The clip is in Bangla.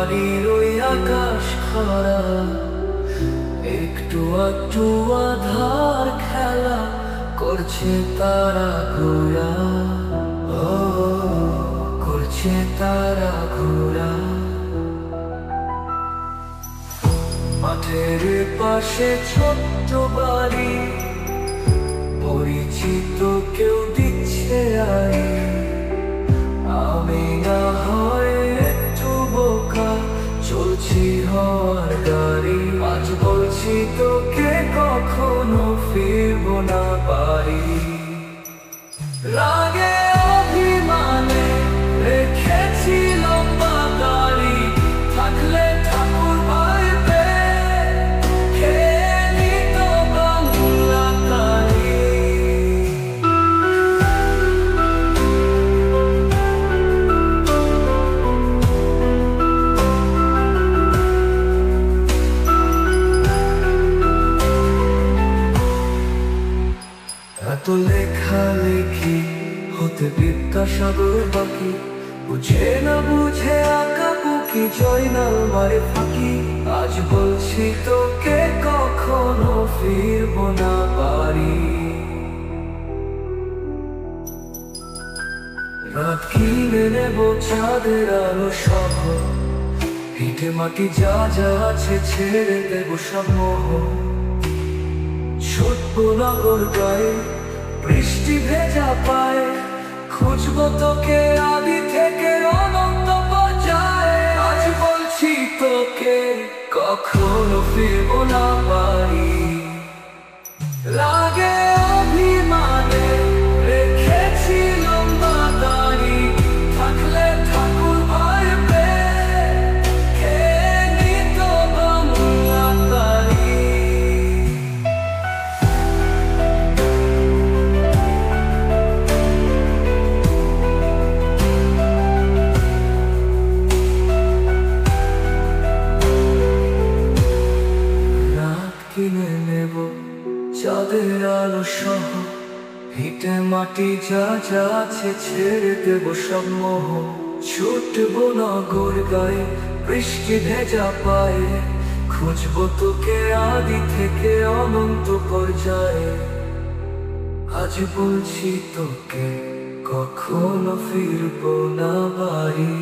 বাড়ির ওই আকাশ খরা, একটু একটু আধার খেলা করছে তারা ঘোরা, ও করছে তারা ঘোরা। মাঠের পাশে ছোট্ট বাড়ি, পরিচিত কেউ দিচ্ছে আড়ি। আমি না হয় একটু বোকা, চলছি হওয়ার গাড়ি। আজ বলছি তোকে কখনো ফিরবো না বাড়ি। রাগে অভিমানে রেখেছি লম্বা দাড়ি, থাকলে ঠাকুর ভাইবে খেয়ে নিত বাংলা তারি। এত লেখালেখি হতে বিদ্যাসাগর বাকি, বুঝে না বুঝে আঁকাবুকি জয়নাল মারে ফাঁকি। আজ বলছি তোকে কখনো ফিরবো না বাড়ি। রাত কিনে নেব চাঁদের আলো সহ, ভিটে মাটি যা যা আছে ছেড়ে দেব সব মোহ। ছোট্ট নগর গায়ে বৃষ্টি ভেজা পায়, খুঁজবো তোকে আদি থেকে অনন্ত পর্যায়ে। আজ বলছি তোকে কখনো ফিরবো না বাড়ি। লাগে অভিমানে রেখেছি লম্বা দাড়ি, থাকলে ঠাকুর ভাইবে খেয়ে নিত বাংলা তারি। কিনে নেব চাঁদের আলো সহ, ভিটে মাটি যা যা আছে ছেড়ে দেব সব মোহ। ছুটবো নগর গায়ে বৃষ্টি ভেজা পায়ে, খুঁজবো তোকে আদি থেকে অনন্ত পর্যায়ে। আজ বলছি তোকে কখনো ফিরবো না বাড়ি।